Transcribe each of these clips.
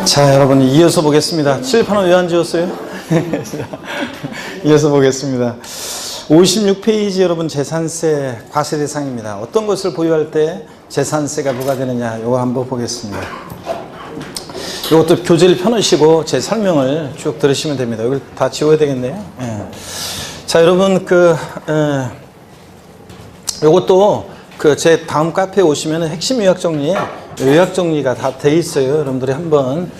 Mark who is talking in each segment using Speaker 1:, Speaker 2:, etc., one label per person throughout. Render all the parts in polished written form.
Speaker 1: 자, 여러분 이어서 보겠습니다. 칠판은 왜 안 지웠어요? 이어서 보겠습니다. 56페이지 여러분 재산세 과세 대상입니다. 어떤 것을 보유할 때 재산세가 부과되느냐 이거 한번 보겠습니다. 이것도 교재를 펴놓으시고 제 설명을 쭉 들으시면 됩니다. 이걸 다 지워야 되겠네요. 예. 자, 여러분 요것도 제 다음 카페에 오시면 핵심 요약 정리에 요약 정리가 다 돼 있어요. 여러분들이 한번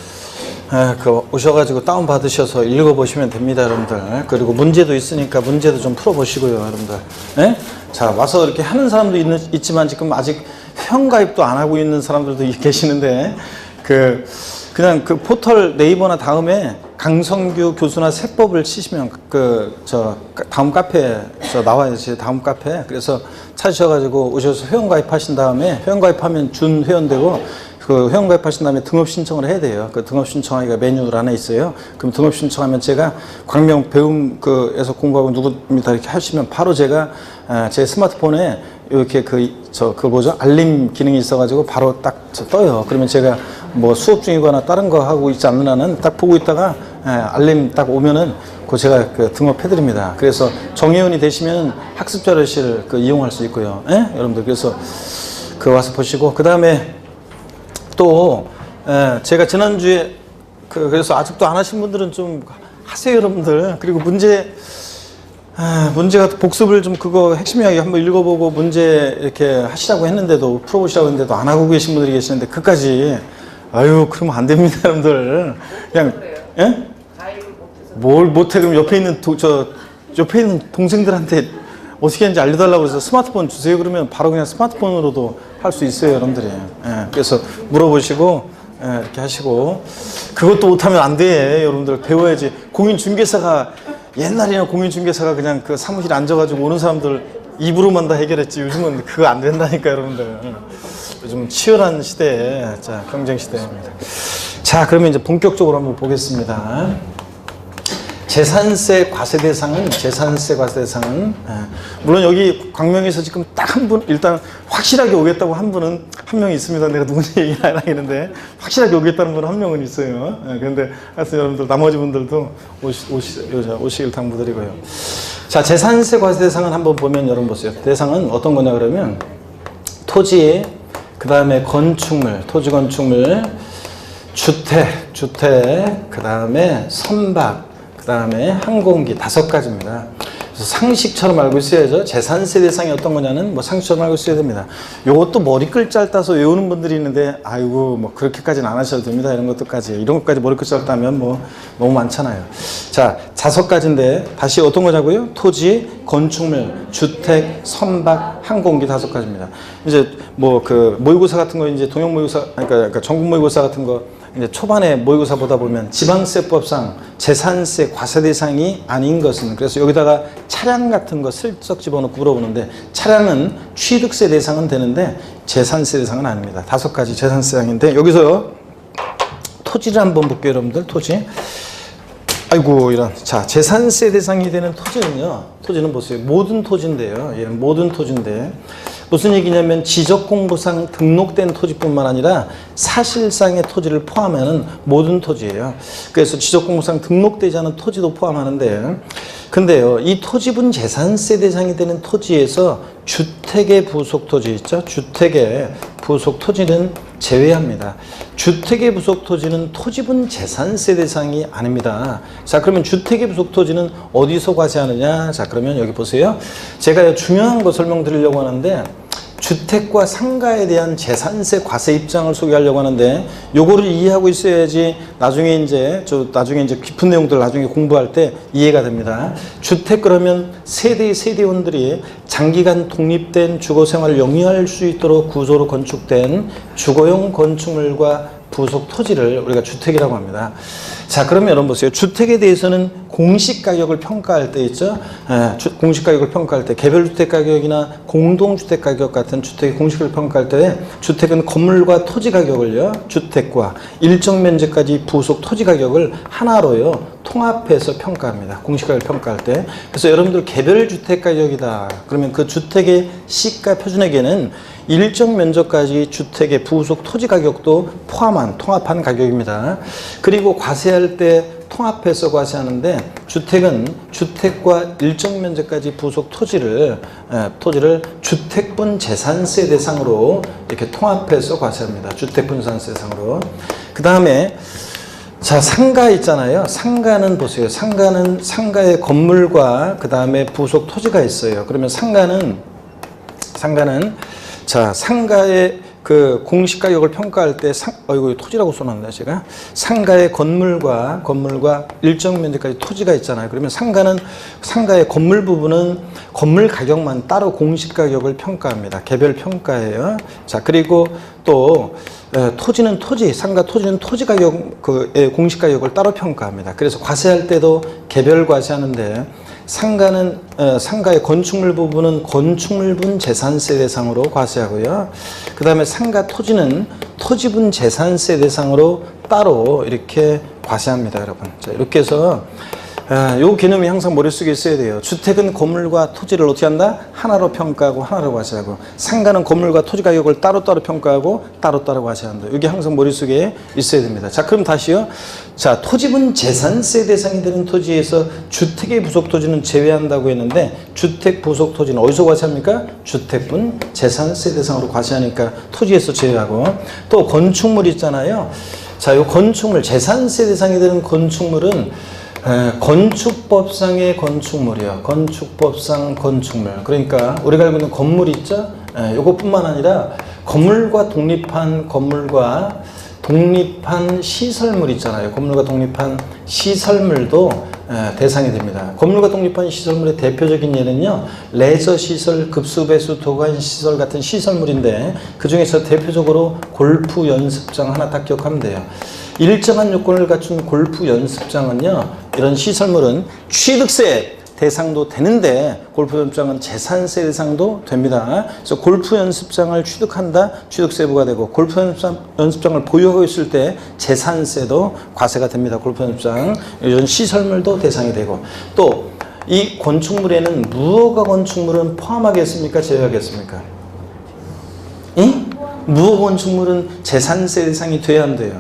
Speaker 1: 오셔가지고 다운 받으셔서 읽어보시면 됩니다, 여러분들. 그리고 문제도 있으니까 문제도 좀 풀어보시고요, 여러분들. 네? 자, 와서 이렇게 하는 사람도 있지만 지금 아직 회원가입도 안 하고 있는 사람들도 계시는데 그냥 그 포털 네이버나 다음에 강성규 교수나 세법을 치시면 다음 카페에 나와요. 제 다음 카페. 그래서 찾으셔가지고 오셔서 회원가입 하신 다음에 회원가입하면 준 회원되고 그 회원가입하신 다음에 등업 신청을 해야 돼요. 그 등업 신청하기가 메뉴 안에 있어요. 그럼 등업 신청하면 제가 광명 배움에서 공부하고 누구입니다 이렇게 하시면 바로 제가 제 스마트폰에 이렇게 알림 기능이 있어가지고 바로 딱 떠요. 그러면 제가 뭐 수업 중이거나 다른 거 하고 있지 않는 한은 딱 보고 있다가 알림 딱 오면은 제가 등업해드립니다. 그래서 정회원이 되시면 학습 자료실 이용할 수 있고요. 여러분들 그래서 와서 보시고 그 다음에 또 제가 지난주에 그래서 아직도 안 하신 분들은 좀 하세요, 여러분들. 그리고 문제가 복습을 좀 핵심 이야기 한번 읽어보고 문제 이렇게 하시라고 했는데도 풀어보시라고 했는데도 안 하고 계신 분들이 계시는데 그까지 그러면 안 됩니다, 여러분들. 그냥 뭘 못해? 그럼 옆에 있는 동생들한테 어떻게 하는지 알려달라고 그래서 스마트폰 주세요. 그러면 바로 그냥 스마트폰으로도 할 수 있어요, 여러분들이. 그래서 물어보시고 이렇게 하시고 그것도 못하면 안 돼, 여러분들. 배워야지. 공인중개사가 옛날에는 공인중개사가 그냥 사무실에 앉아가지고 오는 사람들 입으로만 다 해결했지. 요즘은 그거 안 된다니까, 여러분들. 요즘 치열한 시대에 경쟁 시대입니다. 자, 그러면 이제 본격적으로 한번 보겠습니다. 재산세 과세 대상은 물론 여기 광명에서 지금 딱 한 분 일단 확실하게 오겠다고 한 분은 한 명이 있습니다. 내가 누군지 얘기는 안 하겠는데 확실하게 오겠다는 분은 한 명은 있어요. 그런데 하여튼 여러분들 나머지 분들도 오시길 당부드리고요. 자, 재산세 과세 대상은 한번 보면 여러분 보세요. 대상은 어떤 거냐 그러면 토지, 그 다음에 건축물, 토지 건축물, 주택, 그 다음에 선박, 그 다음에 항공기 5가지입니다. 그래서 상식처럼 알고 있어야죠. 재산세 대상이 어떤 거냐는 상식처럼 알고 있어야 됩니다. 요것도 머리 글자 따서 외우는 분들이 있는데 그렇게까지는 안 하셔도 됩니다. 이런 것까지 머리 글자 따면 너무 많잖아요. 자, 5가지인데 다시 어떤 거냐고요? 토지, 건축물, 주택, 선박, 항공기 5가지입니다. 이제 모의고사 같은 거 이제 동영 모의고사 그러니까 전국 모의고사 같은 거 이제 초반에 모의고사 보다 보면 지방세법상 재산세 과세 대상이 아닌 것은 그래서 여기다가 차량 같은 거 슬쩍 집어넣고 물어보는데 차량은 취득세 대상은 되는데 재산세 대상은 아닙니다. 5가지 재산세 대상인데 여기서 토지를 한번 볼게요, 여러분들. 토지. 자, 재산세 대상이 되는 토지는 보세요. 모든 토지인데요. 모든 토지인데 무슨 얘기냐면 지적공부상 등록된 토지뿐만 아니라 사실상의 토지를 포함하는 모든 토지예요. 그래서 지적공부상 등록되지 않은 토지도 포함하는데 근데요, 이 토지분 재산세 대상이 되는 토지에서 주택의 부속 토지 있죠? 주택의 부속 토지는 제외합니다. 주택의 부속 토지는 토지분 재산세 대상이 아닙니다. 자, 그러면 주택의 부속 토지는 어디서 과세하느냐? 자, 그러면 여기 보세요. 제가 중요한 거 설명드리려고 하는데 주택과 상가에 대한 재산세 과세 입장을 소개하려고 하는데 요거를 이해하고 있어야지 나중에 이제 깊은 내용들 나중에 공부할 때 이해가 됩니다. 주택 그러면 세대원들이 장기간 독립된 주거 생활을 영위할 수 있도록 구조로 건축된 주거용 건축물과 부속 토지를 우리가 주택이라고 합니다. 자, 그러면 여러분 보세요. 주택에 대해서는 공시가격을 평가할 때 있죠. 공시가격을 평가할 때 개별주택 가격이나 공동주택 가격 같은 주택의 공시가격을 평가할 때 주택은 건물과 토지 가격을요. 주택과 일정 면적까지 부속 토지 가격을 하나로요. 통합해서 평가합니다. 공시가격을 평가할 때. 그래서 여러분들 개별주택 가격이다. 그러면 그 주택의 시가 표준액에는 일정 면적까지 주택의 부속 토지 가격도 포함한 통합한 가격입니다. 그리고 과세할 때 통합해서 과세하는데 주택은 주택과 일정 면적까지 부속 토지를 주택분 재산세 대상으로 이렇게 통합해서 과세합니다. 주택분 재산세 대상으로. 그 다음에 자, 상가 있잖아요. 상가는 보세요. 상가의 건물과 그 다음에 부속 토지가 있어요. 그러면 상가는 자, 상가의 그 공시가격을 평가할 때 이거 토지라고 써놨네 제가. 상가의 건물과 일정 면적까지 토지가 있잖아요. 그러면 상가의 건물 부분은 건물 가격만 따로 공시가격을 평가합니다. 개별 평가예요. 자, 그리고 또 상가 토지는 토지 가격 공시가격을 따로 평가합니다. 그래서 과세할 때도 개별 과세하는데 상가의 건축물 부분은 건축물분 재산세 대상으로 과세하고요. 그 다음에 상가 토지는 토지분 재산세 대상으로 따로 이렇게 과세합니다, 여러분. 자, 이렇게 해서 요 개념이 항상 머릿속에 있어야 돼요. 주택은 건물과 토지를 어떻게 한다? 하나로 평가하고 하나로 과세하고, 상가는 건물과 토지 가격을 따로따로 평가하고 따로따로 과세한다. 이게 항상 머릿속에 있어야 됩니다. 자, 그럼 다시요. 자, 토지분 재산세 대상이 되는 토지에서 주택의 부속 토지는 제외한다고 했는데, 주택 부속 토지는 어디서 과세합니까? 주택분 재산세 대상으로 과세하니까 토지에서 제외하고, 또 건축물 있잖아요. 자, 요 건축물, 재산세 대상이 되는 건축물은 건축법상의 건축물이요. 건축법상 건축물. 그러니까 우리가 알고 있는 건물 있죠? 이것뿐만 아니라 건물과 독립한 시설물 있잖아요. 건물과 독립한 시설물도 대상이 됩니다. 건물과 독립한 시설물의 대표적인 예는요, 레저 시설, 급수배수, 도관 시설 같은 시설물인데, 그 중에서 대표적으로 골프 연습장 하나 딱 기억하면 돼요. 일정한 요건을 갖춘 골프 연습장은요, 이런 시설물은 취득세 대상도 되는데 골프 연습장은 재산세 대상도 됩니다. 그래서 골프 연습장을 취득한다, 취득세부가 되고, 골프 연습장을 보유하고 있을 때 재산세도 과세가 됩니다. 골프 연습장. 이런 시설물도 대상이 되고, 또 이 건축물에는 무허가 건축물은 포함하겠습니까? 제외하겠습니까? 무허가 건축물은 재산세 대상이 돼야 안 돼요?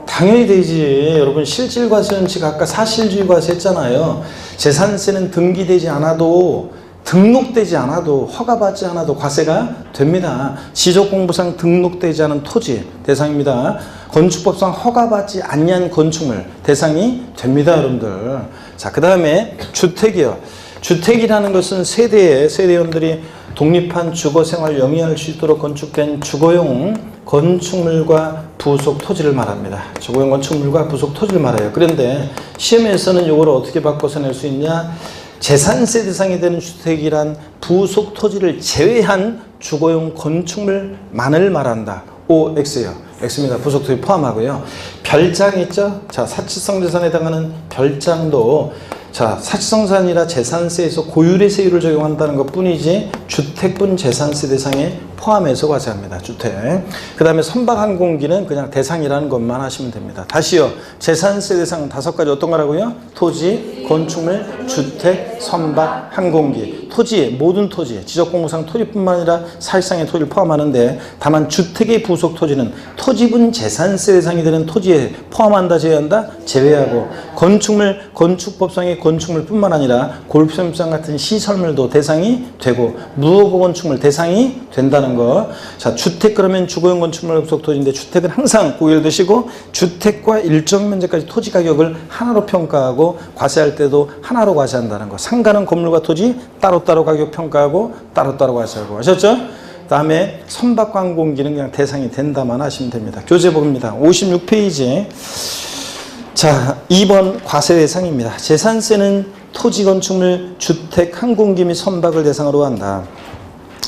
Speaker 1: 당연히 되지. 여러분, 실질과세 원칙 아까 사실주의 과세 했잖아요. 재산세는 등기되지 않아도, 등록되지 않아도, 허가받지 않아도 과세가 됩니다. 지적공부상 등록되지 않은 토지 대상입니다. 건축법상 허가받지 않는 건축물 대상이 됩니다, 여러분들. 자, 그 다음에 주택이요. 주택이라는 것은 세대원들이 독립한 주거생활 영위할 수 있도록 건축된 주거용 건축물과 부속 토지를 말합니다. 주거용 건축물과 부속 토지를 말해요. 그런데 시험에서는 이걸 어떻게 바꿔서 낼 수 있냐? 재산세 대상이 되는 주택이란 부속 토지를 제외한 주거용 건축물만을 말한다. OX예요. X입니다. 부속 토지 포함하고요. 별장 있죠? 자, 사치성 재산에 해당하는 별장도, 자, 사치성산이라 재산세에서 고율의 세율을 적용한다는 것 뿐이지 주택분 재산세 대상에 포함해서 과세합니다. 주택. 그 다음에 선박항공기는 그냥 대상이라는 것만 하시면 됩니다. 다시요. 재산세 대상 5가지 어떤 거라고요? 토지, 건축물, 주택, 선박, 항공기. 토지, 모든 토지, 지적공부상 토지뿐만 아니라 사실상의 토지를 포함하는데, 다만 주택의 부속 토지는 토지분 재산세 대상이 되는 토지에 포함한다, 제외한다? 제외하고, 건축물, 건축법상의 건축물뿐만 아니라 골프연습장 같은 시설물도 대상이 되고, 무허가 건축물 대상이 된다는 거. 자, 주택 그러면 주거용 건축물 부속 토지인데, 주택은 항상 고개를 드시고 주택과 일정 면적까지 토지 가격을 하나로 평가하고 과세할 때도 하나로 과세한다는 거. 상가는 건물과 토지 따로따로 가격 평가하고 따로따로 과세하고. 아셨죠? 다음에 선박과 항공기는 그냥 대상이 된다만 하시면 됩니다. 교재본입니다. 56페이지. 자, 2번 과세 대상입니다. 재산세는 토지, 건축물, 주택, 항공기 및 선박을 대상으로 한다.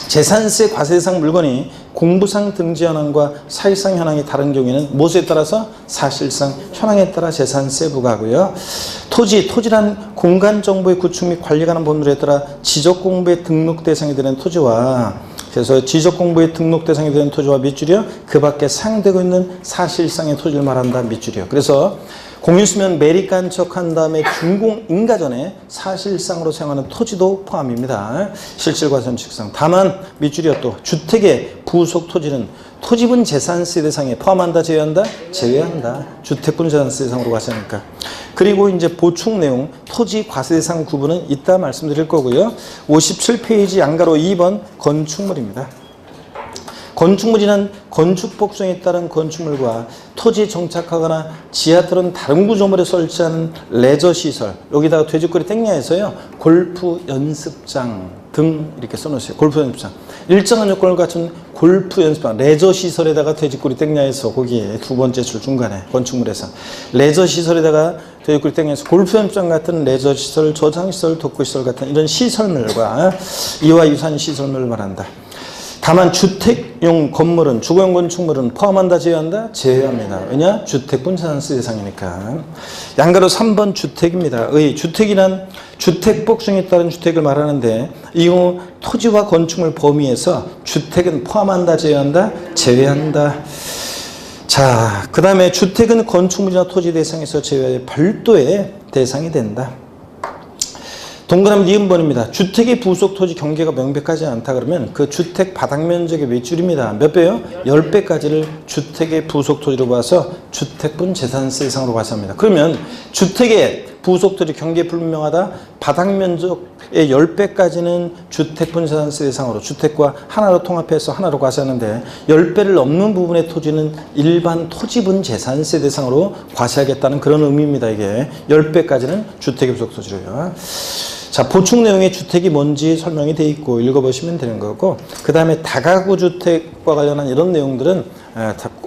Speaker 1: 재산세 과세 대상 물건이 공부상 등지 현황과 사실상 현황이 다른 경우에는 무엇에 따라서? 사실상 현황에 따라 재산세 부과하고요. 토지란 공간 정보의 구축 및 관리가 하는 법률에 따라 지적공부의 등록 대상이 되는 토지와 그래서 지적 공부의 등록 대상이 되는 토지와 밑줄이요. 그 밖에 사용되고 있는 사실상의 토지를 말한다. 밑줄이요. 그래서 공유수면 매립간척한 다음에 준공 인가 전에 사실상으로 사용하는 토지도 포함입니다. 실질과세원칙상. 다만 밑줄이요. 또 주택의 부속 토지는 토지분 재산세 대상에 포함한다, 제외한다? 제외한다. 주택분 재산세 대상으로 과세하니까. 그리고 이제 보충 내용, 토지 과세 대상 구분은 이따 말씀드릴 거고요. 57페이지 양가로 2번 건축물입니다. 건축물이란 건축 복성에 따른 건축물과 토지에 정착하거나 지하 또는 다른 구조물에 설치하는 레저시설, 여기다가 돼지꼬리 땡야에서요 골프 연습장 등 이렇게 써놓으세요. 골프 연습장. 일정한 요건을 갖춘 골프 연습장, 레저시설에다가 돼지꼬리 땡야에서 거기에 두 번째 줄 중간에 건축물에서 레저시설에다가 돼지꼬리 땡야에서 골프 연습장 같은 레저시설, 저장시설, 독거시설 같은 이런 시설물과 이와 유사한 시설물을 말한다. 다만 주택용 건물은, 주거용 건축물은 포함한다, 제외한다? 제외합니다. 왜냐? 주택분 재산세 대상이니까. 양가로 3번 주택입니다. 주택이란 주택 복성에 따른 주택을 말하는데 이 경우 토지와 건축물 범위에서 주택은 포함한다, 제외한다? 제외한다. 자, 그 다음에 주택은 건축물이나 토지 대상에서 제외해 별도의 대상이 된다. 동그라미 니은 번입니다. 주택의 부속 토지 경계가 명백하지 않다 그러면 그 주택 바닥 면적의 몇 줄입니다. 몇 배요? 10배까지를 주택의 부속 토지로 봐서 주택분 재산세 대상으로 과세합니다. 그러면 주택의 부속 토지 경계 불분명하다, 바닥 면적의 10배까지는 주택분 재산세 대상으로 주택과 하나로 통합해서 하나로 과세하는데 10배를 넘는 부분의 토지는 일반 토지분 재산세 대상으로 과세하겠다는 그런 의미입니다. 이게 10배까지는 주택의 부속 토지로요. 자, 보충 내용에 주택이 뭔지 설명이 되어 있고 읽어보시면 되는 거고, 그 다음에 다가구 주택과 관련한 이런 내용들은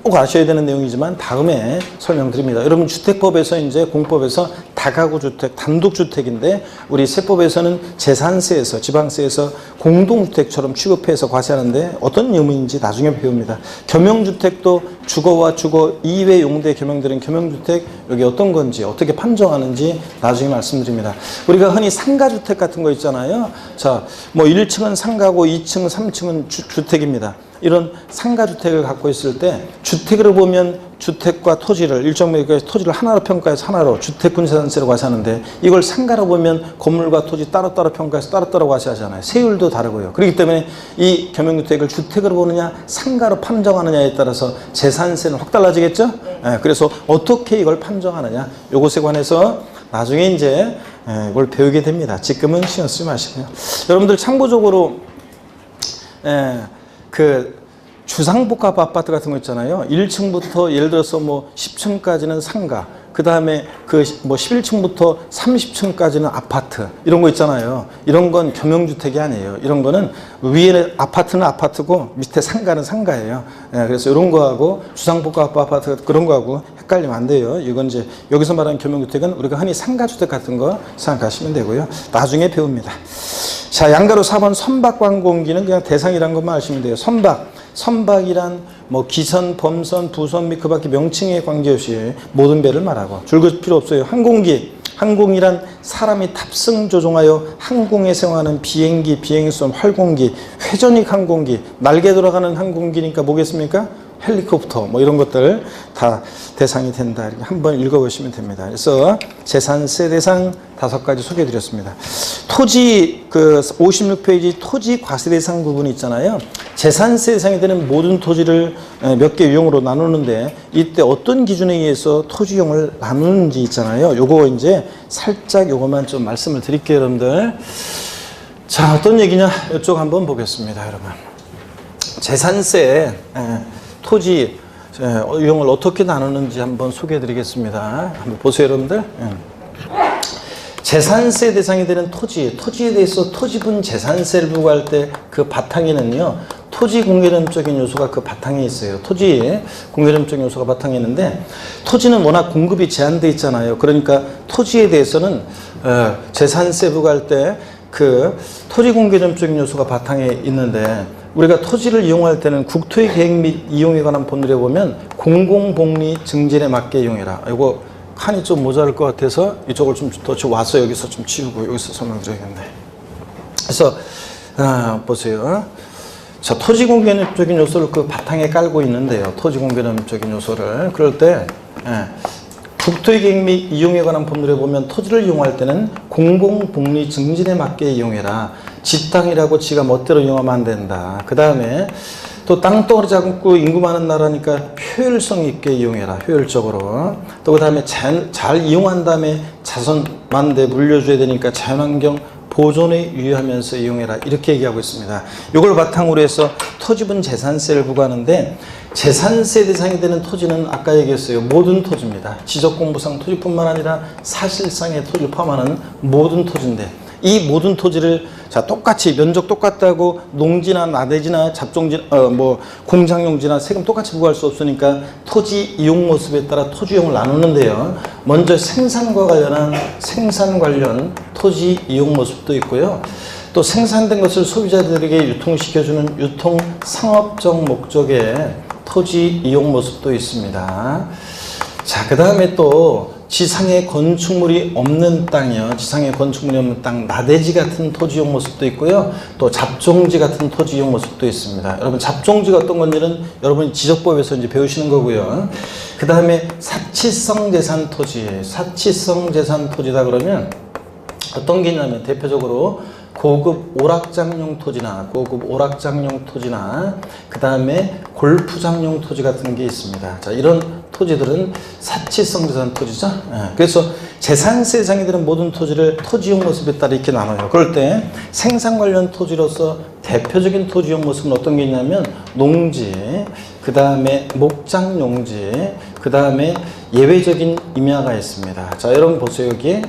Speaker 1: 꼭 아셔야 되는 내용이지만 다음에 설명드립니다. 여러분 주택법에서 이제 공법에서 다가구 주택, 단독주택인데 우리 세법에서는 재산세에서, 지방세에서 공동주택처럼 취급해서 과세하는데 어떤 의미인지 나중에 배웁니다. 겸용주택도 주거와 주거 이외 용도에 겸용되는 겸용주택, 여기 어떤 건지 어떻게 판정하는지 나중에 말씀드립니다. 우리가 흔히 상가주택 같은 거 있잖아요. 자, 뭐 1층은 상가고 2층, 3층은 주택입니다. 이런 상가주택을 갖고 있을 때 주택으로 보면 주택과 토지를 일정 면적의 토지를 하나로 평가해서 하나로 주택분 재산세로 과세하는데 이걸 상가로 보면 건물과 토지 따로따로 평가해서 따로따로 과세하잖아요. 세율도 다르고요. 그렇기 때문에 이 겸용주택을 주택으로 보느냐 상가로 판정하느냐에 따라서 재산세는 확 달라지겠죠. 그래서 어떻게 이걸 판정하느냐, 이것에 관해서 나중에 이제 이걸 배우게 됩니다. 지금은 신경 쓰지 마시고요. 여러분들 참고적으로 그 주상복합 아파트 같은 거 있잖아요. 1층부터 예를 들어서 뭐 10층까지는 상가, 그 다음에 그 뭐 11층부터 30층까지는 아파트, 이런 거 있잖아요. 이런 건 겸용주택이 아니에요. 이런 거는 위에 아파트는 아파트고 밑에 상가는 상가예요. 그래서 이런 거하고 주상복합 아파트 그런 거하고 헷갈리면 안 돼요. 이건 이제 여기서 말하는 겸용주택은 우리가 흔히 상가주택 같은 거 생각하시면 되고요. 나중에 배웁니다. 자, 양가로 4번 선박관공기는 그냥 대상이란 것만 아시면 돼요. 선박이란 뭐 기선, 범선, 부선 및 그 밖에 명칭에 관계없이 모든 배를 말하고 줄글 필요 없어요. 항공이란 사람이 탑승 조종하여 항공에 사용하는 비행기, 비행선, 활공기, 회전익 항공기, 날개 돌아가는 항공기니까 뭐겠습니까? 헬리콥터 뭐 이런 것들 다 대상이 된다. 이렇게 한번 읽어보시면 됩니다. 그래서 재산세 대상 5가지 소개해드렸습니다. 토지 그 56페이지 토지 과세 대상 부분이 있잖아요. 재산세 대상이 되는 모든 토지를 몇 개 유형으로 나누는데 이때 어떤 기준에 의해서 토지용을 나누는지 있잖아요. 요거 이제 살짝 요것만 좀 말씀을 드릴게요, 여러분들. 자, 어떤 얘기냐? 이쪽 한번 보겠습니다, 여러분. 재산세 토지 유형을 어떻게 나누는지 한번 소개해 드리겠습니다. 한번 보세요, 여러분들. 재산세 대상이 되는 토지에 대해서 토지분 재산세를 부과할 때 그 바탕에는요, 토지 공개념적인 요소가 그 바탕에 있어요. 토지 공개념적인 요소가 바탕에 있는데, 토지는 워낙 공급이 제한되어 있잖아요. 그러니까 토지에 대해서는 재산세 부과할 때 그 토지 공개념적인 요소가 바탕에 있는데, 우리가 토지를 이용할 때는 국토의 계획 및 이용에 관한 본들에 보면 공공복리 증진에 맞게 이용해라. 이거 칸이 좀 모자랄 것 같아서 이쪽을 좀 더 와서 여기서 좀 치우고 여기서 설명드려야겠네. 그래서 보세요. 자, 토지 공개념적인 요소를 그 바탕에 깔고 있는데요. 토지 공개념적인 요소를. 그럴 때, 국토의 계획 및 이용에 관한 법률에 보면 토지를 이용할 때는 공공복리 증진에 맞게 이용해라. 지 땅이라고 지가 멋대로 이용하면 안 된다. 그 다음에 또 땅덩어리 작고 인구 많은 나라니까 효율성 있게 이용해라. 효율적으로. 또 그 다음에 잘 이용한 다음에 자선 많은데 물려줘야 되니까 자연환경 보존에 유의하면서 이용해라. 이렇게 얘기하고 있습니다. 이걸 바탕으로 해서 토지분 재산세를 부과하는데 재산세 대상이 되는 토지는 아까 얘기했어요. 모든 토지입니다. 지적공부상 토지뿐만 아니라 사실상의 토지를 포함하는 모든 토지인데 이 모든 토지를 자 똑같이 면적 똑같다고 농지나 나대지나 잡종지 공장용지나 세금 똑같이 부과할 수 없으니까 토지 이용 모습에 따라 토지용을 나누는데요. 먼저 생산과 관련한 생산 관련 토지 이용 모습도 있고요. 또 생산된 것을 소비자들에게 유통시켜주는 유통 상업적 목적의 토지 이용 모습도 있습니다. 자, 그 다음에 또 지상에 건축물이 없는 땅이요. 지상에 건축물이 없는 땅, 나대지 같은 토지 이용 모습도 있고요. 또 잡종지 같은 토지 이용 모습도 있습니다. 여러분, 잡종지가 어떤 건지는 여러분이 지적법에서 이제 배우시는 거고요. 그 다음에 사치성 재산 토지, 사치성 재산 토지다 그러면 어떤 게 있냐면 대표적으로 고급 오락장용 토지나 그 다음에 골프장용 토지 같은 게 있습니다. 자, 이런 토지들은 사치성 재산 토지죠. 그래서 재산세 대상이 되는 모든 토지를 토지용 모습에 따라 이렇게 나눠요. 그럴 때 생산 관련 토지로서 대표적인 토지용 모습은 어떤 게 있냐면 농지, 그 다음에 목장용지, 그 다음에 예외적인 임야가 있습니다. 자, 여러분 보세요. 여기에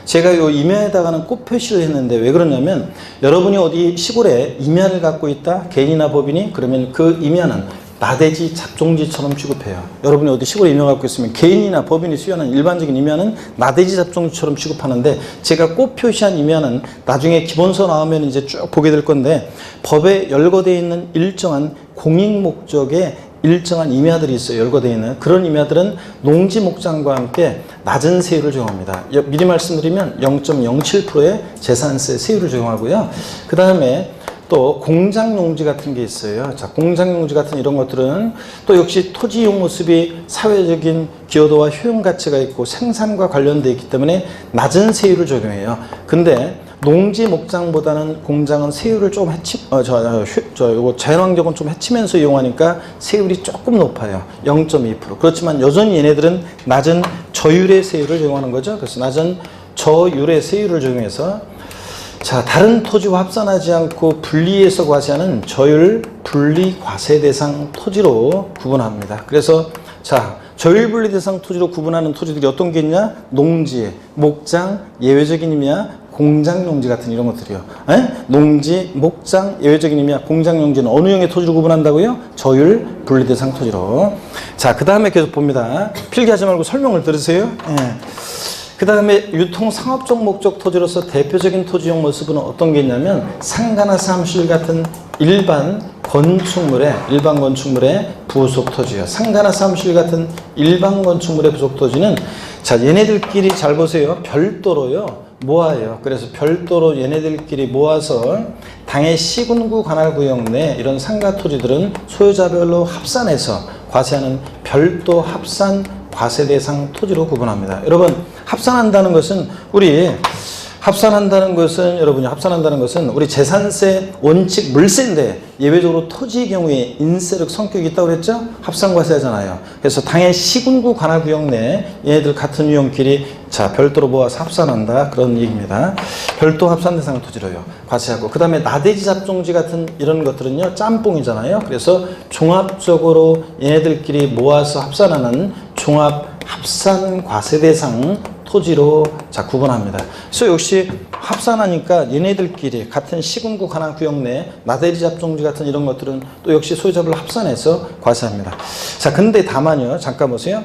Speaker 1: 제가 이 임야에다가는 꽃 표시를 했는데 왜 그러냐면 여러분이 어디 시골에 임야를 갖고 있다 개인이나 법인이 그러면 그 임야는 나대지 잡종지처럼 취급해요. 여러분이 어디 시골에 임야 갖고 있으면 개인이나 법인이 수여하는 일반적인 임야는 나대지 잡종지처럼 취급하는데 제가 꽃 표시한 임야는 나중에 기본서 나오면 이제 쭉 보게 될 건데 법에 열거되어 있는 일정한 공익 목적의 일정한 임야들이 있어요. 열거되어 있는 그런 임야들은 농지 목장과 함께 낮은 세율을 적용합니다. 미리 말씀드리면 0.07%의 재산세 세율을 적용하고요. 그 다음에 또 공장용지 같은 게 있어요. 자, 공장용지 같은 이런 것들은 또 역시 토지 이용 모습이 사회적인 기여도와 효용 가치가 있고 생산과 관련되어 있기 때문에 낮은 세율을 적용해요. 근데 농지 목장보다는 공장은 세율을 좀 요거 자연환경은 좀 해치면서 이용하니까 세율이 조금 높아요. 0.2%. 그렇지만 여전히 얘네들은 낮은 저율의 세율을 적용하는 거죠. 그래서 낮은 저율의 세율을 적용해서 자, 다른 토지와 합산하지 않고 분리해서 과세하는 저율 분리 과세 대상 토지로 구분합니다. 그래서 자, 저율 분리 대상 토지로 구분하는 토지들이 어떤 게 있냐? 농지, 목장, 예외적인 임야, 공장용지 같은 이런 것들이요. 농지, 목장, 예외적인 임야, 공장용지는 어느 형의 토지로 구분한다고요? 저율 분리 대상 토지로. 자, 그 다음에 계속 봅니다. 필기하지 말고 설명을 들으세요. 그 다음에 유통 상업적 목적 토지로서 대표적인 토지용 모습은 어떤 게 있냐면 상가나 사무실 같은 일반 건축물의 부속 토지요. 상가나 사무실 같은 일반 건축물의 부속 토지는 자, 얘네들끼리 잘 보세요. 별도로요. 모아요. 그래서 별도로 얘네들끼리 모아서 당해 시군구 관할구역 내 이런 상가 토지들은 소유자별로 합산해서 과세하는 별도 합산 과세 대상 토지로 구분합니다. 여러분, 합산한다는 것은 우리 재산세 원칙 물세인데 예외적으로 토지의 경우에 인세력 성격이 있다고 그랬죠? 합산과세하잖아요. 그래서 당해 시군구 관할구역 내 얘네들 같은 유형끼리 자 별도로 모아서 합산한다 그런 얘기입니다. 별도 합산 대상 토지로요 과세하고 그 다음에 나대지 잡종지 같은 이런 것들은요 짬뽕이잖아요. 그래서 종합적으로 얘네들끼리 모아서 합산하는 종합 합산 과세 대상 토지로 자 구분합니다. 그래서 역시 합산하니까 얘네들끼리 같은 시군구 관할구역 내 나대지 잡종지 같은 이런 것들은 또 역시 소유자별로 합산해서 과세합니다. 자 근데 다만요 잠깐 보세요.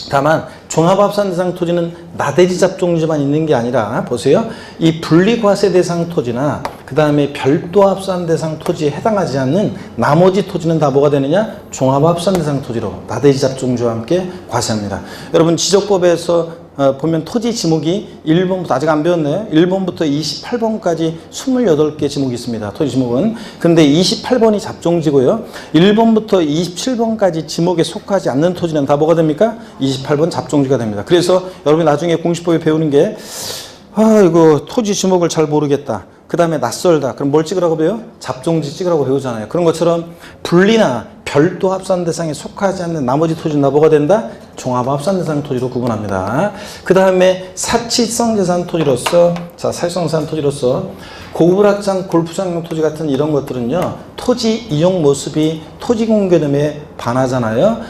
Speaker 1: 다만 종합합산 대상 토지는 나대지 잡종지만 있는 게 아니라 보세요. 이 분리과세 대상 토지나 그 다음에 별도 합산 대상 토지에 해당하지 않는 나머지 토지는 다 뭐가 되느냐? 종합합산 대상 토지로 나대지 잡종지와 함께 과세합니다. 여러분 지적법에서 보면 토지 지목이 1번부터 아직 안 배웠네요. 1번부터 28번까지 28개 지목이 있습니다. 토지 지목은. 그런데 28번이 잡종지고요. 1번부터 27번까지 지목에 속하지 않는 토지는 다 뭐가 됩니까? 28번 잡종지가 됩니다. 그래서 여러분이 나중에 공시법에 배우는 게 이거 토지 지목을 잘 모르겠다. 그 다음에 낯설다. 그럼 뭘 찍으라고 배워요? 잡종지 찍으라고 배우잖아요. 그런 것처럼 분리나 별도 합산 대상에 속하지 않는 나머지 토지는 다 뭐가 된다? 종합 합산 대상 토지로 구분합니다. 그 다음에 사치성 재산 토지로서, 사치성 재산 토지로서 고급 학장, 골프장용 토지 같은 이런 것들은요, 토지 이용 모습이 토지 공개념에 반하잖아요.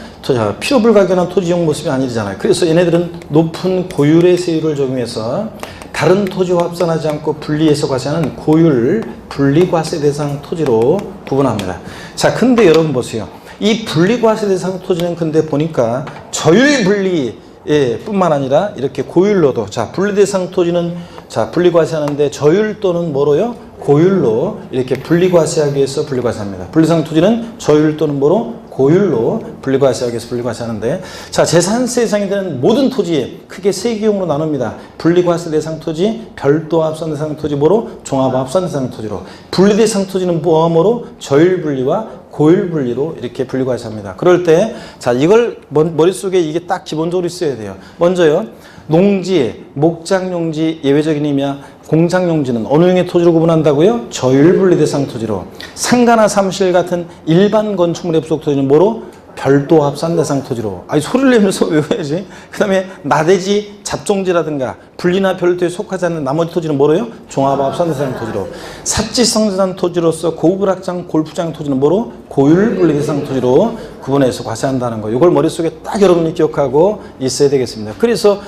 Speaker 1: 필요 불가결한 토지 이용 모습이 아니잖아요. 그래서 얘네들은 높은 고율의 세율을 적용해서 다른 토지와 합산하지 않고 분리해서 과세하는 고율 분리과세 대상 토지로 구분합니다. 자, 근데 여러분 보세요. 이 분리과세 대상 토지는 근데 보니까 저율 분리 뿐만 아니라 이렇게 고율로도, 분리 대상 토지는 분리과세하는데 저율 또는 뭐로요? 고율로 이렇게 분리과세하기 위해서 분리과세합니다. 분리대상 토지는 저율 또는 뭐로? 고율로 분리과세하기 위해서 분리과세하는데, 재산세 대상이 되는 모든 토지에 크게 세 개용으로 나눕니다. 분리과세 대상 토지, 별도 합산 대상 토지, 뭐로? 종합 합산 대상 토지로. 분리 대상 토지는 뭐로? 저율 분리와 고율 분리로 이렇게 분리과세합니다. 그럴 때, 이걸 머릿속에 이게 딱 기본적으로 있어야 돼요. 먼저요, 농지, 목장용지, 예외적인 의미야. 공장용지는 어느 용의 토지로 구분한다고요? 저율 분리 대상 토지로. 상가나 사무실 같은 일반 건축물의 부속 토지는 뭐로? 별도 합산 대상 토지로. 소리를 내면서 외워야지. 그 다음에 나대지, 잡종지라든가 분리나 별도에 속하지 않는 나머지 토지는 뭐로요? 종합 합산 대상 토지로. 사치성 재산 토지로서 고급 학장, 골프장 토지는 뭐로? 고율 분리 대상 토지로 구분해서 과세한다는 거. 이걸 머릿속에 딱 여러분이 기억하고 있어야 되겠습니다. 그래서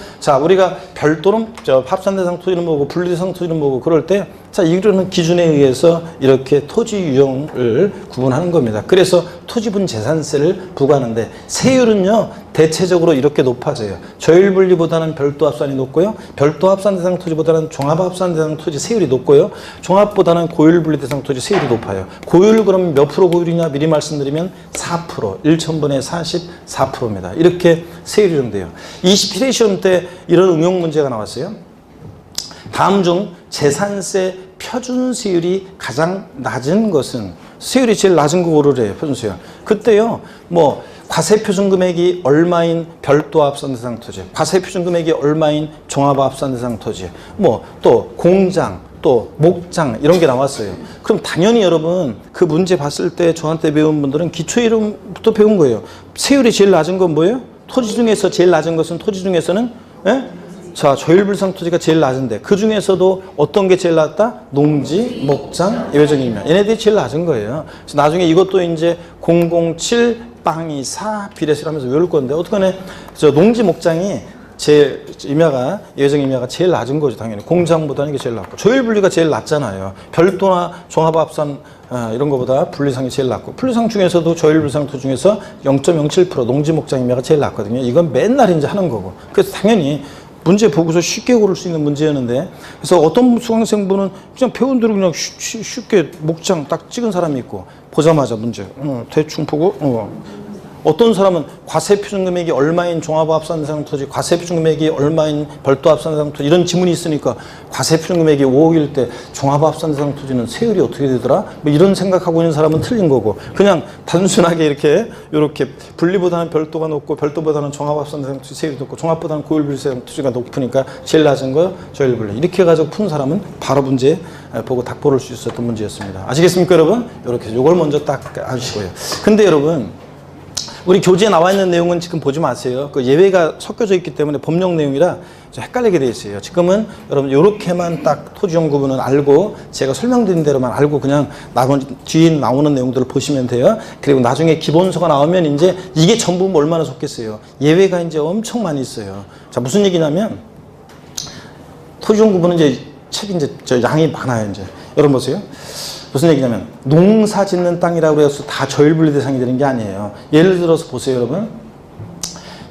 Speaker 1: 우리가 별도는 합산 대상 토지는 뭐고 분리 대상 토지는 뭐고 그럴 때 이러는 기준에 의해서 이렇게 토지 유형을 구분하는 겁니다. 그래서 토지분 재산세를 부과하는데 세율은요, 대체적으로 이렇게 높아져요. 저율 분리보다는 별도 합산이 높고요. 별도 합산 대상 토지보다는 종합 합산 대상 토지 세율이 높고요. 종합보다는 고율 분리 대상 토지 세율이 높아요. 고율 그럼 몇 프로 고율이냐 미리 말씀드리면 4%, 1,000분의 44%입니다. 이렇게 세율이 정돼요. 21회 시험 때 이런 응용 문제가 나왔어요. 다음 중 재산세 표준세율이 가장 낮은 것은, 세율이 제일 낮은 거 고르래요. 표준세율. 그때요, 과세표준금액이 얼마인 별도 합산 대상 토지, 과세표준금액이 얼마인 종합 합산 대상 토지, 또 공장, 또 목장 이런 게 나왔어요. 그럼 당연히 여러분 그 문제 봤을 때 저한테 배운 분들은 기초 이름부터 배운 거예요. 세율이 제일 낮은 건 뭐예요? 토지 중에서 제일 낮은 것은 토지 중에서는 저율불상 토지가 제일 낮은데 그 중에서도 어떤 게 제일 낮다? 농지, 목장, 예외적인 의미. 얘네들이 제일 낮은 거예요. 그래서 나중에 이것도 이제 007 빵이 4 비례수를 하면서 외울 건데 어떡하네. 농지, 목장이 제 임야가, 예외적 임야가 제일 낮은 거죠. 당연히 공장보다는 이게 제일 낮고 저율 분리가 제일 낮잖아요. 별도나 종합합산 이런 거보다 분리상이 제일 낮고, 분리상 중에서도 저율 분리상 토지 중에서 0.07% 농지, 목장 임야가 제일 낮거든요. 이건 맨날 이제 하는 거고. 그래서 당연히 문제 보고서 쉽게 고를 수 있는 문제였는데, 그래서 어떤 수강생분은 그냥 배운 대로 그냥 쉽게 목장 딱 찍은 사람이 있고, 보자마자 문제 대충 보고 어떤 사람은 과세표준금액이 얼마인 종합합산 대상 토지, 과세표준금액이 얼마인 별도 합산 대상 토지 이런 지문이 있으니까 과세표준금액이 5억일 때 종합합산 대상 토지는 세율이 어떻게 되더라? 이런 생각하고 있는 사람은 틀린 거고, 그냥 단순하게 이렇게 분리보다는 별도가 높고 별도보다는 종합합산 대상 토지 세율이 높고 종합보다는 고율분리 대상 토지가 높으니까 제일 낮은 거 저율 분리, 이렇게 해가지고 푼 사람은 바로 문제 보고 딱 고를 수 있었던 문제였습니다. 아시겠습니까 여러분? 이렇게 요걸 먼저 딱 아시고요. 근데 여러분, 우리 교재에 나와 있는 내용은 지금 보지 마세요. 그 예외가 섞여져 있기 때문에 법령 내용이라 좀 헷갈리게 돼 있어요. 지금은 여러분 이렇게만 딱 토지용 구분은 알고, 제가 설명드린 대로만 알고 그냥 뒤에 나오는 내용들을 보시면 돼요. 그리고 나중에 기본서가 나오면 이제 이게 전부 얼마나 좋겠어요. 예외가 이제 엄청 많이 있어요. 무슨 얘기냐면 토지용 구분은 이제 책이 이제 양이 많아요. 이제 여러분 보세요. 무슨 얘기냐면 농사 짓는 땅이라고 해서 다 저율분리 대상이 되는 게 아니에요. 예를 들어서 보세요 여러분.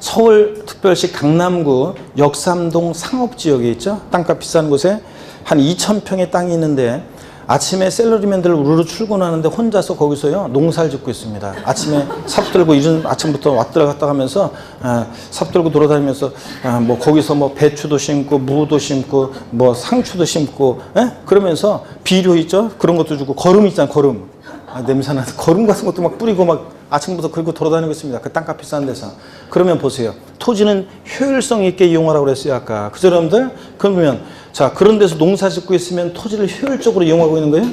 Speaker 1: 서울특별시 강남구 역삼동 상업지역에 있죠. 땅값 비싼 곳에 한 2,000평의 땅이 있는데 아침에 샐러리맨들 우르르 출근하는데 혼자서 거기서요 농사를 짓고 있습니다. 아침에 삽 들고 이른 아침부터 왔다 갔다 하면서 삽 들고 돌아다니면서 뭐 거기서 뭐 배추도 심고 무도 심고 뭐 상추도 심고 그러면서 비료 있죠? 그런 것도 주고 거름 있잖아요. 거름. 냄새나 거름 같은 것도 막 뿌리고 막 아침부터 긁고 돌아다니고 있습니다. 그 땅값 비싼 데서. 그러면 보세요. 토지는 효율성 있게 이용하라고 그랬어요. 아까. 그죠, 여러분들? 그러면 자, 그런 데서 농사 짓고 있으면 토지를 효율적으로 이용하고 있는 거예요?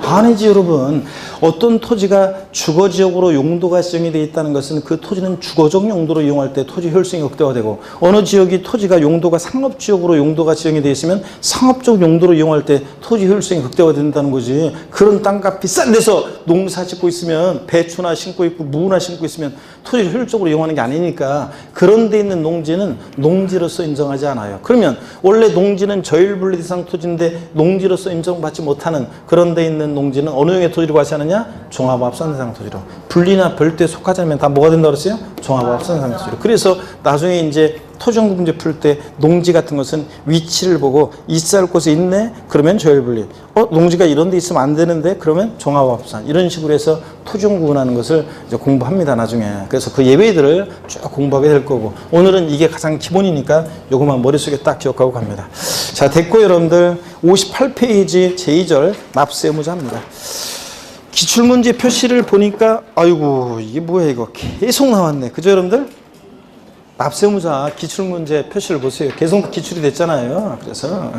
Speaker 1: 아니지, 여러분. 어떤 토지가 주거지역으로 용도가 지정이 되어 있다는 것은 그 토지는 주거적 용도로 이용할 때 토지 효율성이 극대화되고, 어느 지역이 토지가 용도가 상업지역으로 용도가 지정이 되어 있으면 상업적 용도로 이용할 때 토지 효율성이 극대화된다는 거지. 그런 땅값 비싼 데서 농사 짓고 있으면 배추나 심고 있고 무나 심고 있으면 토지를 효율적으로 이용하는 게 아니니까 그런 데 있는 농지는 농지로서 인정하지 않아요. 그러면 원래 농지는 저율분리 대상 토지인데 농지로서 인정받지 못하는 그런 데 있는 농지는 어느 형의 토지로 과시하느냐? 종합합산 대상 토지로. 분리나 별도에 속하지 않으면 다 뭐가 된다고 그랬어요? 종합합산 대상 토지로. 그래서 나중에 이제 토지정보 문제 풀 때 농지 같은 것은 위치를 보고 있어야 할 곳에 있네? 그러면 저율분리. 농지가 이런 데 있으면 안 되는데? 그러면 종합합산. 이런 식으로 해서 토지정 구분하는 것을 이제 공부합니다, 나중에. 그래서 그 예외들을 쭉 공부하게 될 거고. 오늘은 이게 가장 기본이니까 요것만 머릿속에 딱 기억하고 갑니다. 자, 됐고, 여러분들. 58페이지 제2절 납세의무자입니다. 기출문제 표시를 보니까, 아이고, 이게 뭐야, 이거. 계속 나왔네. 그죠, 여러분들? 납세의무자 기출문제 표시를 보세요. 계속 기출이 됐잖아요. 그래서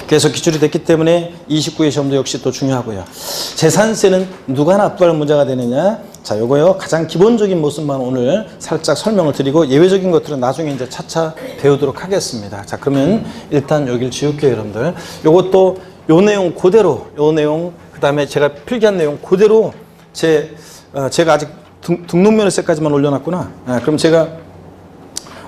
Speaker 1: 계속 기출이 됐기 때문에 29의 시험도 역시 또 중요하고요. 재산세는 누가 납부할 문제가 되느냐? 자, 요거요. 가장 기본적인 모습만 오늘 살짝 설명을 드리고 예외적인 것들은 나중에 이제 차차 배우도록 하겠습니다. 자, 그러면 일단 여기를 지울게요, 여러분들. 요것도 요 내용 그대로, 요 내용, 그 다음에 제가 필기한 내용 그대로 제가 아직 등록면허세까지만 올려놨구나. 그럼 제가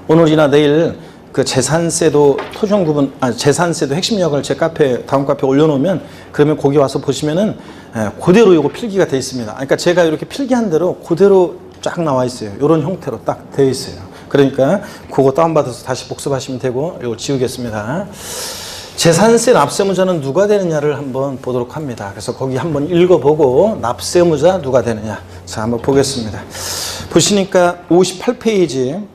Speaker 1: 오늘이나 내일 그 재산세도 토지정 구분, 재산세도 핵심 요약을 제 카페, 다음 카페에 올려놓으면 그러면 거기 와서 보시면은 그대로 요거 필기가 돼 있습니다. 그러니까 제가 이렇게 필기한 대로 그대로 쫙 나와 있어요. 이런 형태로 딱 되어 있어요. 그러니까 그거 다운받아서 다시 복습하시면 되고 이거 지우겠습니다. 재산세 납세의무자는 누가 되느냐를 한번 보도록 합니다. 그래서 거기 한번 읽어보고 납세의무자 누가 되느냐. 자, 한번 보겠습니다. 보시니까 58페이지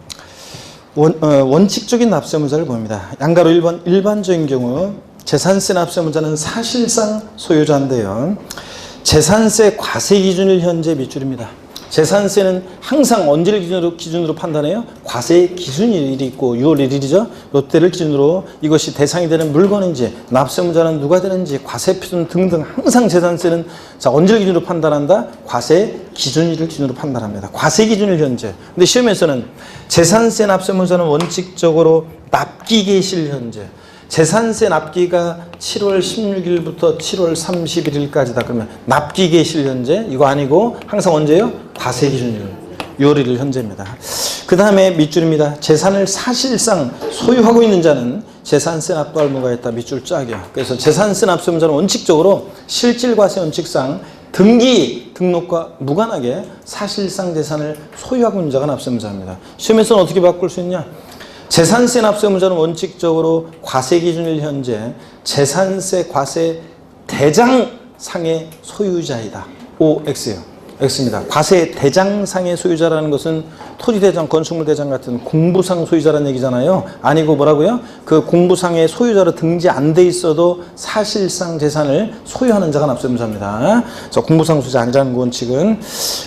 Speaker 1: 원칙적인 납세의무자를 봅니다. 양가로 1번 일반적인 경우 재산세 납세의무자는 사실상 소유자인데요. 재산세 과세 기준일 현재 밑줄입니다. 재산세는 항상 언제를 기준으로 판단해요? 과세 기준일이 있고 6월 1일이죠. 이때를 기준으로 이것이 대상이 되는 물건인지 납세의무자는 누가 되는지 과세 표준 등등 항상 재산세는 자 언제를 기준으로 판단한다? 과세 기준일을 기준으로 판단합니다. 과세 기준일 현재. 근데 시험에서는 재산세 납세의무자는 원칙적으로 납기 개시일 현재. 재산세 납기가 7월 16일부터 7월 31일까지다. 그러면 납기 개시일 현재 이거 아니고 항상 언제요? 과세 기준일 6월 1일 현재입니다. 그 다음에 밑줄입니다. 재산을 사실상 소유하고 있는 자는 재산세 납부할 의무가 있다. 밑줄 짝이요. 그래서 재산세 납세의무자는 원칙적으로 실질과세 원칙상 등록과 무관하게 사실상 재산을 소유하고 있는 자가 납세의무자입니다. 시험에서는 어떻게 바꿀 수 있냐? 재산세 납세의무자는 원칙적으로 과세 기준일 현재 재산세 과세 대장상의 소유자이다. OX예요. X입니다. 과세 대장상의 소유자라는 것은 토지대장, 건축물대장 같은 공부상 소유자라는 얘기잖아요. 아니고 뭐라고요? 그 공부상의 소유자로 등재 안 돼 있어도 사실상 재산을 소유하는 자가 납세의무자입니다. 자, 공부상 소유자 아니라는 원칙은.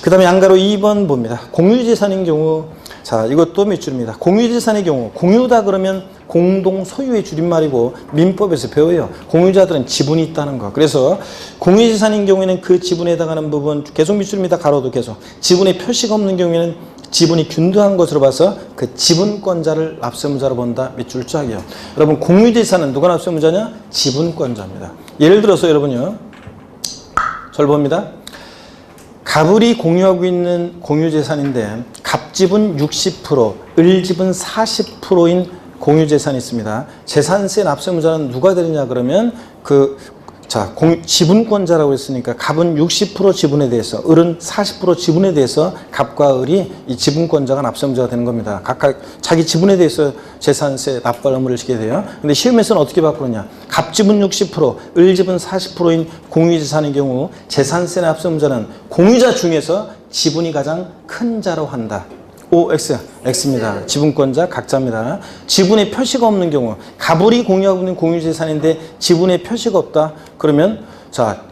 Speaker 1: 그 다음에 양가로 2번 봅니다. 공유재산인 경우 자, 이것도 밑줄입니다. 공유재산의 경우, 공유다 그러면 공동 소유의 줄임말이고 민법에서 배워요. 공유자들은 지분이 있다는 거. 그래서 공유재산인 경우에는 그 지분에 해당하는 부분 계속 밑줄입니다. 가로도 계속. 지분에 표시가 없는 경우에는 지분이 균등한 것으로 봐서 그 지분권자를 납세의무자로 본다. 밑줄 짝이요. 여러분 공유재산은 누가 납세의무자냐? 지분권자입니다. 예를 들어서 여러분요. 절 봅니다. 갑을이 공유하고 있는 공유재산인데 갑지분 60%, 을지분 40%인 공유재산이 있습니다. 재산세 납세의무자는 누가 되느냐 그러면 그 자, 지분권자라고 했으니까 갑은 60% 지분에 대해서, 을은 40% 지분에 대해서 갑과 을이 이 지분권자가 납세의무자가 되는 겁니다. 각각 자기 지분에 대해서 재산세 납부할 의무를 지게 돼요. 근데 시험에서는 어떻게 바꾸느냐? 갑 지분 60%, 을 지분 40%인 공유재산의 경우 재산세 납세의무자는 공유자 중에서 지분이 가장 큰 자로 한다. OX, X입니다. 지분권자 각자입니다. 지분에 표시가 없는 경우, 갑을이 공유하고 있는 공유재산인데 지분에 표시가 없다. 그러면 자,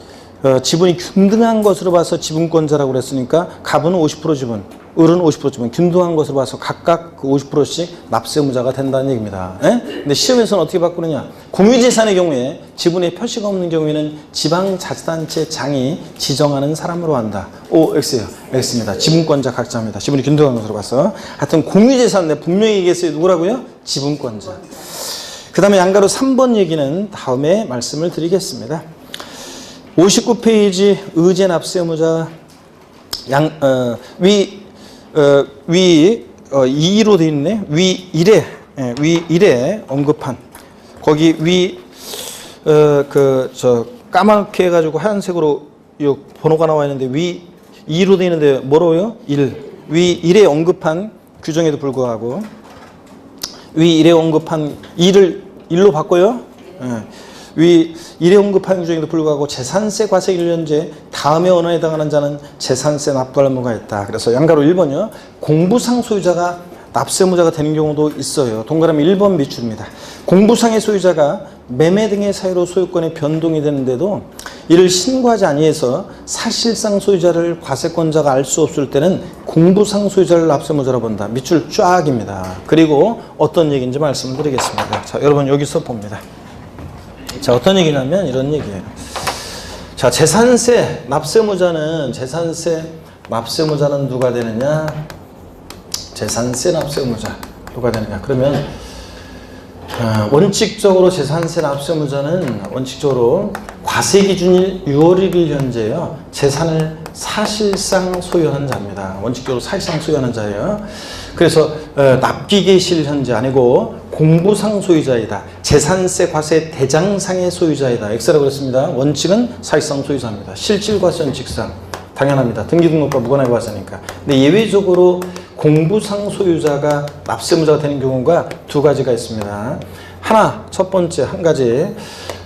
Speaker 1: 지분이 균등한 것으로 봐서 지분권자라고 그랬으니까 갑은 50% 지분, 을은 50% 지분, 균등한 것으로 봐서 각각 그 50%씩 납세의무자가 된다는 얘기입니다. 예? 근데 시험에서는 어떻게 바꾸느냐? 공유재산의 경우에 지분에 표시가 없는 경우에는 지방자치단체 장이 지정하는 사람으로 한다. OX예요. X입니다. 지분권자 각자입니다. 지분이 균등한 것으로 봐서. 하여튼 공유재산 내 분명히 얘기했어요. 누구라고요? 지분권자. 그 다음에 양가로 3번 얘기는 다음에 말씀을 드리겠습니다. 59페이지 의제 납세의무자 위 2로 되어 있네. 위 1에 언급한 거기 까맣게 해가지고 하얀색으로 이 번호가 나와 있는데 위 2로 되어 있는데 뭐로요? 1. 위 1에 언급한 규정에도 불구하고 위 1에 언급한 2를 1로 바꿔요. 위 1에 언급한 규정에도 불구하고 재산세 과세 1년제 다음의 언어에 해당하는 자는 재산세 납부할 의무가 있다. 그래서 양가로 1번이요. 공부상 소유자가 납세의무자가 되는 경우도 있어요. 동그라미 1번 밑줄입니다. 공부상의 소유자가 매매 등의 사유로 소유권의 변동이 되는데도 이를 신고하지 아니해서 사실상 소유자를 과세권자가 알 수 없을 때는 공부상 소유자를 납세의무자로 본다. 밑줄 쫙입니다. 그리고 어떤 얘기인지 말씀을 드리겠습니다. 자, 여러분 여기서 봅니다. 자, 어떤 얘기냐면 이런 얘기예요. 자, 재산세 납세의무자는 누가 되느냐? 재산세 납세의무자 누가 되느냐? 그러면 원칙적으로 재산세 납세의무자는 원칙적으로 과세기준일 6월 1일 현재요. 재산을 사실상 소유하는 자입니다. 원칙적으로 사실상 소유하는 자예요. 그래서 납기계실 현재 아니고 공부상 소유자이다. 재산세 과세 대장상의 소유자이다. X라고 그랬습니다. 원칙은 사실상 소유자입니다. 실질과세 원칙상 당연합니다. 등기등록과 무관하게 과세니까. 근데 예외적으로 공부상 소유자가 납세의무자가 되는 경우가 두 가지가 있습니다. 하나, 첫 번째 한 가지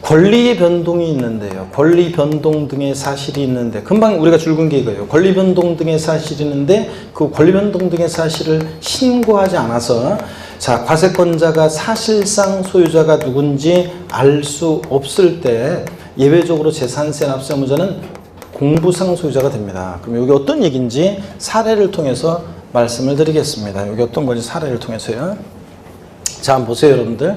Speaker 1: 권리의 변동이 있는데요. 권리 변동 등의 사실이 있는데 금방 우리가 줄근 게 이거예요. 권리 변동 등의 사실이 있는데 그 권리 변동 등의 사실을 신고하지 않아서 자, 과세권자가 사실상 소유자가 누군지 알 수 없을 때 예외적으로 재산세 납세의무자는 공부상 소유자가 됩니다. 그럼 여기 어떤 얘기인지 사례를 통해서 말씀을 드리겠습니다. 여기 어떤 건지 사례를 통해서요. 자, 한번 보세요, 여러분들.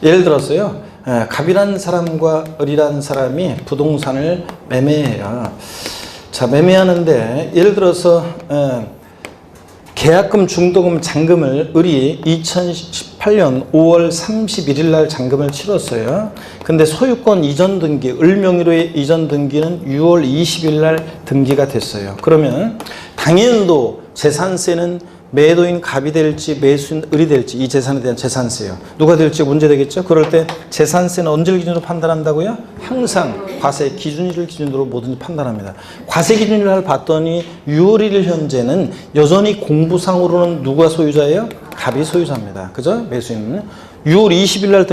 Speaker 1: 예를 들어서요. 갑이라는 사람과 을이라는 사람이 부동산을 매매해요. 자, 매매하는데 예를 들어서 계약금, 중도금, 잔금을 을이 2018년 5월 31일 날 잔금을 치렀어요. 근데 소유권 이전 등기, 을 명의로의 이전 등기는 6월 20일 날 등기가 됐어요. 그러면 당연도 재산세는 매도인 갑이 될지 매수인 을이 될지 이 재산에 대한 재산세요. 누가 될지 문제되겠죠. 그럴 때 재산세는 언제를 기준으로 판단한다고요? 항상 과세 기준일을 기준으로 뭐든지 판단합니다. 과세 기준일을 봤더니 6월 1일 현재는 여전히 공부상으로는 누가 소유자예요? 갑이 소유자입니다. 그죠? 매수인은 6월 20일 날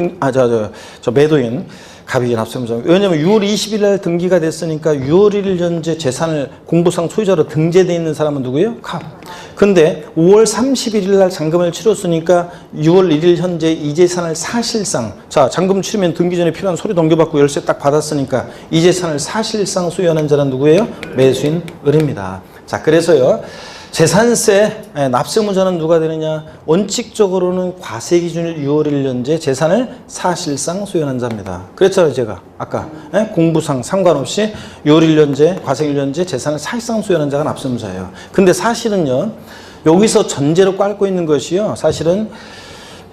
Speaker 1: 매도인 갑이 납세의무자. 왜냐하면 6월 20일 날 등기가 됐으니까 6월 1일 현재 재산을 공부상 소유자로 등재되어 있는 사람은 누구예요? 갑. 근데 5월 31일 날 잔금을 치렀으니까 6월 1일 현재 이 재산을 사실상 자, 잔금 치르면 등기 전에 필요한 서류 넘겨받고 열쇠 딱 받았으니까 이 재산을 사실상 소유하는 자는 누구예요? 매수인 을입니다. 자, 그래서요. 재산세 납세의무자는 누가 되느냐? 원칙적으로는 과세기준일 6월 1일 현재 재산을 사실상 소유하는 자입니다. 그랬잖아요, 제가 아까 공부상 상관없이 6월 1일 현재 과세기일 현재 재산을 사실상 소유하는 자가 납세의무자예요. 근데 사실은요, 여기서 전제로 깔고 있는 것이요, 사실은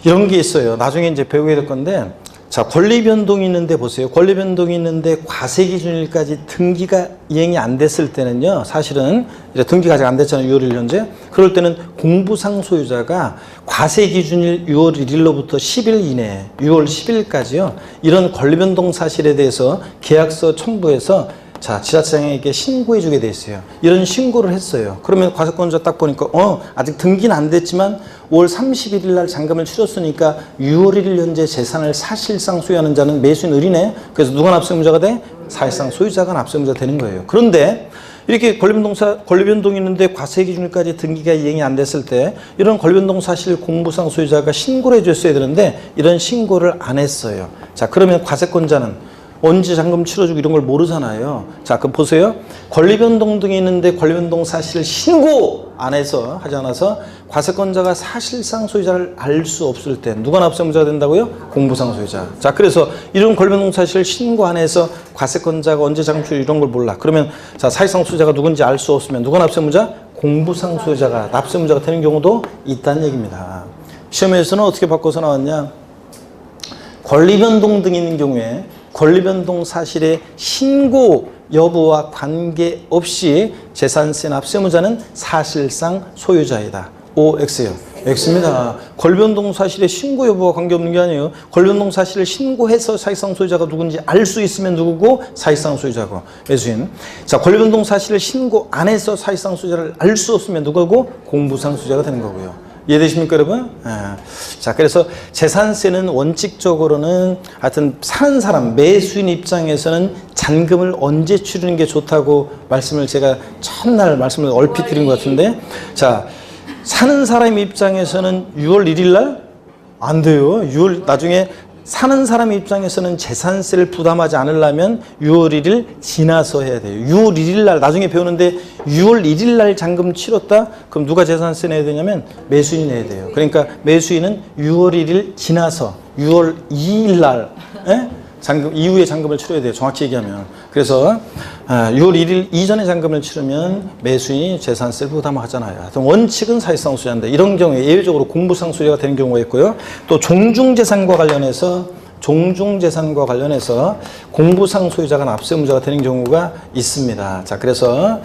Speaker 1: 이런 게 있어요. 나중에 이제 배우게 될 건데 자, 권리 변동이 있는데 보세요. 권리 변동이 있는데 과세 기준일까지 등기가 이행이 안 됐을 때는요. 사실은 이제 등기가 아직 안 됐잖아요. 6월 1일 현재. 그럴 때는 공부상 소유자가 과세 기준일 6월 1일로부터 10일 이내에 6월 10일까지요. 이런 권리 변동 사실에 대해서 계약서 첨부해서 자, 지자체장에게 신고해 주게 돼 있어요. 이런 신고를 했어요. 그러면 과세권자 딱 보니까 아직 등기는 안 됐지만 5월 31일 날 잔금을 치렀으니까 6월 1일 현재 재산을 사실상 소유하는 자는 매수인 을이네. 그래서 누가 납세의무자가 돼? 사실상 소유자가 납세의무자가 되는 거예요. 그런데 이렇게 권리변동이 있는데 과세 기준일까지 등기가 이행이 안 됐을 때 이런 권리변동 사실 공부상 소유자가 신고를 해줬어야 되는데 이런 신고를 안 했어요. 자, 그러면 과세권자는 언제 잔금 치러주고 이런 걸 모르잖아요. 자, 그럼 보세요. 권리변동 등이 있는데 권리변동 사실을 신고 안 해서 하지 않아서 과세권자가 사실상 소유자를 알 수 없을 때 누가 납세의무자가 된다고요? 공부상 소유자. 자, 그래서 이런 권리변동 사실을 신고 안 해서 과세권자가 언제 잔금 치러 이런 걸 몰라. 그러면 자, 사실상 소유자가 누군지 알 수 없으면 누가 납세의무자? 공부상 소유자가 납세의무자가 되는 경우도 있다는 얘기입니다. 시험에서는 어떻게 바꿔서 나왔냐? 권리변동 등이 있는 경우에 권리변동 사실의 신고 여부와 관계없이 재산세 납세의무자는 사실상 소유자이다. OX요. X입니다. 권리변동 사실의 신고 여부와 관계없는 게 아니에요. 권리변동 사실을 신고해서 사실상 소유자가 누군지 알 수 있으면 누구고? 사실상 소유자고 매수인. 자, 권리변동 사실을 신고 안 해서 사실상 소유자를 알 수 없으면 누구고? 공부상 소유자가 되는 거고요. 이해되십니까, 여러분? 자, 그래서 재산세는 원칙적으로는 하여튼 사는 사람, 매수인 입장에서는 잔금을 언제 치르는 게 좋다고 말씀을 제가 첫날 말씀을 얼핏 드린 것 같은데, 자, 사는 사람 입장에서는 6월 1일 날? 안 돼요. 나중에 사는 사람 입장에서는 재산세를 부담하지 않으려면 6월 1일 지나서 해야 돼요. 6월 1일 날 나중에 배우는데 6월 1일 날 잔금 치렀다? 그럼 누가 재산세 내야 되냐면 매수인이 내야 돼요. 그러니까 매수인은 6월 1일 지나서 6월 2일 날 잔금 이후에 잔금을 치러야 돼요. 정확히 얘기하면. 그래서 6월 1일 이전에 잔금을 치르면 매수인이 재산세를 부담하잖아요. 원칙은 사실상 소유자인데 이런 경우에 예외적으로 공부상 소유자가 되는 경우가 있고요. 또 종중재산과 관련해서 공부상 소유자가 납세의무자가 되는 경우가 있습니다. 자, 그래서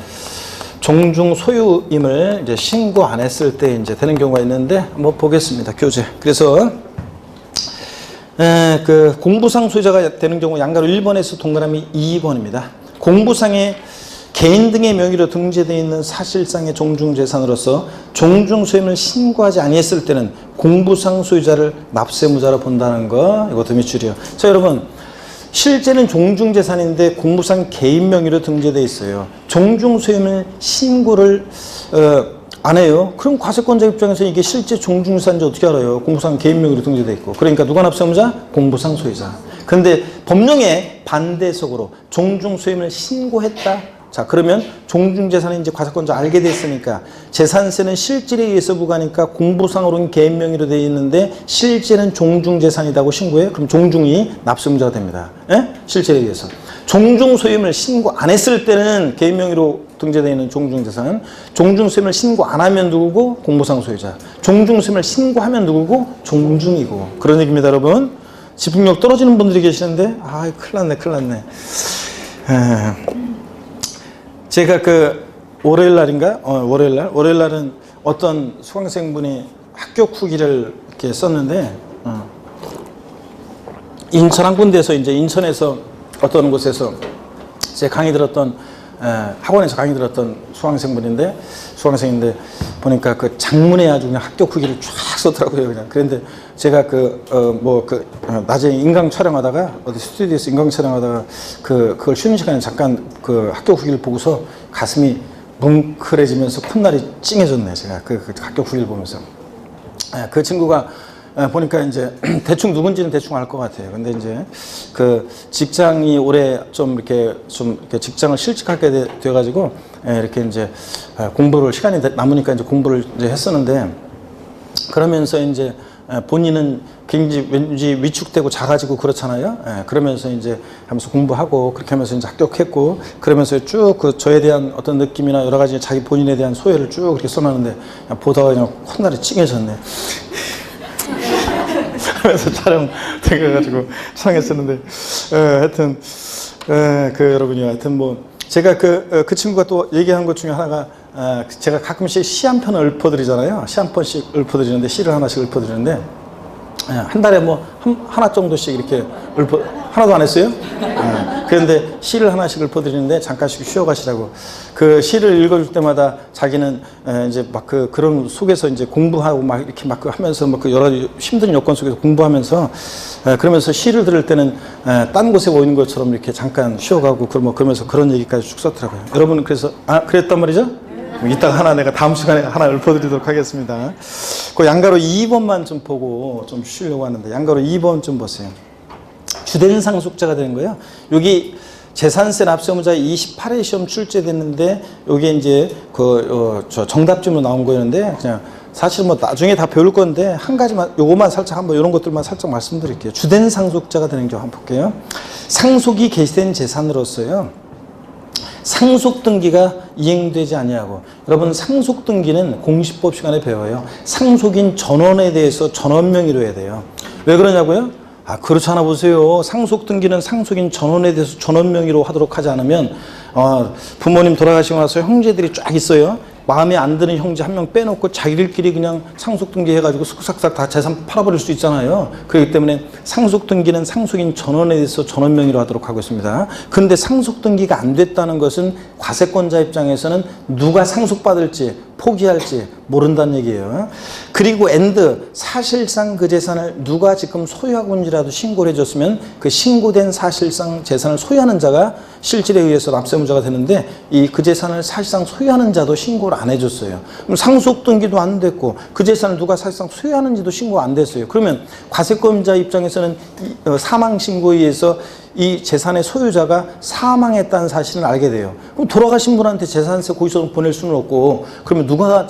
Speaker 1: 종중 소유임을 이제 신고 안 했을 때 이제 되는 경우가 있는데 한번 보겠습니다. 교재. 그래서 그 공부상 소유자가 되는 경우 양가로 1번에서 동그라미 2번입니다. 공부상에 개인 등의 명의로 등재되어 있는 사실상의 종중재산으로서 종중소임을 신고하지 아니했을 때는 공부상 소유자를 납세의무자로 본다는 거, 이것도 밑줄이요. 자, 여러분, 실제는 종중재산인데 공부상 개인 명의로 등재되어 있어요. 종중소임을 신고를 안 해요. 그럼 과세권자 입장에서 이게 실제 종중재산인지 어떻게 알아요? 공부상 개인 명의로 등재되어 있고. 그러니까 누가 납세의무자? 공부상 소유자. 근데 법령에 반대속으로 종중소임을 신고했다. 자, 그러면 종중재산인지 과세권자 알게 됐으니까 재산세는 실질에 의해서 부과하니까 공부상으로는 개인 명의로 되어 있는데 실제는 종중재산이라고 신고해요. 그럼 종중이 납세의무자가 됩니다. 실질에 의해서. 종중소임을 신고 안 했을 때는 개인 명의로 등재되어 있는 종중재산, 종중소임을 신고 안 하면 누구고? 공부상 소유자. 종중소임을 신고하면 누구고? 종중이고. 그런 얘기입니다, 여러분. 집중력 떨어지는 분들이 계시는데, 큰일 났네. 제가 월요일 날인가? 월요일 날은 어떤 수강생분이 합격 후기를 이렇게 썼는데, 인천 한 군데에서 이제 인천에서 어떤 곳에서 제 강의 들었던 학원에서 강의 들었던 수강생인데 보니까 그 장문에 아주 그냥 합격 후기를 쫙 썼더라고요. 그냥. 그런데 제가 낮에 인강 촬영하다가 어디 스튜디오에서 인강 촬영하다가 그걸 쉬는 시간에 잠깐 그 합격 후기를 보고서 가슴이 뭉클해지면서 콧날이 찡해졌네. 제가 그 합격 후기를 보면서. 그 친구가 보니까 이제 대충 누군지는 대충 알 것 같아요. 근데 이제 그 직장이 올해 좀 이렇게 직장을 실직하게 돼가지고 이렇게 이제 공부를 시간이 남으니까 이제 공부를 이제 했었는데 그러면서 이제 본인은 굉장히 왠지 위축되고 작아지고 그렇잖아요. 그러면서 이제 하면서 공부하고 그렇게 하면서 이제 합격했고 그러면서 쭉 저에 대한 어떤 느낌이나 여러 가지 자기 본인에 대한 소회를 쭉 이렇게 써놨는데 보다가 그냥 콧날이 찡해졌네. 하면서 촬영돼가지고 촬영했었는데, 하여튼, 여러분요. 하여튼 뭐, 제가 그 친구가 또 얘기한 것 중에 하나가, 제가 가끔씩 시 한 편을 읊어드리잖아요. 시 한 편씩 읊어드리는데, 시를 하나씩 읊어드리는데, 한 달에 뭐 하나 정도씩 이렇게 하나도 안 했어요? 그런데 시를 하나씩 읊어드리는데 잠깐씩 쉬어가시라고. 그 시를 읽어줄 때마다 자기는 이제 막 그런 속에서 이제 공부하고 막 이렇게 막 하면서 막 그 여러 힘든 여건 속에서 공부하면서 그러면서 시를 들을 때는 딴 곳에 오는 것처럼 이렇게 잠깐 쉬어가고 그러면서 그런 얘기까지 쭉 썼더라고요. 여러분 그래서 그랬단 말이죠? 이따가 내가 다음 시간에 하나 읊어드리도록 하겠습니다. 그 양가로 2번만 좀 보고 좀 쉬려고 하는데, 양가로 2번 좀 보세요. 주된 상속자가 되는 거예요. 여기 재산세 납세 의무자 28회 시험 출제됐는데, 여기 이제 정답집으로 나온 거였는데, 그냥 사실 뭐 나중에 다 배울 건데, 한 가지만, 요거만 살짝 한번 이런 것들만 살짝 말씀드릴게요. 주된 상속자가 되는 거 한번 볼게요. 상속이 개시된 재산으로서요, 상속등기가 이행되지 아니하고, 여러분 상속등기는 공시법 시간에 배워요. 상속인 전원에 대해서 전원명의로 해야 돼요. 왜 그러냐고요? 그렇지 않아 보세요. 상속등기는 상속인 전원에 대해서 전원명의로 하도록 하지 않으면 부모님 돌아가시고 나서 형제들이 쫙 있어요. 마음에 안 드는 형제 한 명 빼놓고 자기들끼리 그냥 상속등기 해가지고 슥싹싹 다 재산 팔아버릴 수 있잖아요. 그렇기 때문에 상속등기는 상속인 전원에 대해서 전원명의로 하도록 하고 있습니다. 그런데 상속등기가 안 됐다는 것은 과세권자 입장에서는 누가 상속받을지 포기할지 모른다는 얘기예요. 그리고 사실상 그 재산을 누가 지금 소유하고 있는지라도 신고를 해줬으면 그 신고된 사실상 재산을 소유하는 자가 실질에 의해서 납세의무자가 되는데, 그 재산을 사실상 소유하는 자도 신고를 안 해줬어요. 그럼 상속등기도 안 됐고 그 재산을 누가 사실상 소유하는지도 신고가 안 됐어요. 그러면 과세권자 입장에서는 사망신고에 의해서 이 재산의 소유자가 사망했다는 사실을 알게 돼요. 그럼 돌아가신 분한테 재산세 고의소송 보낼 수는 없고, 그러면 누가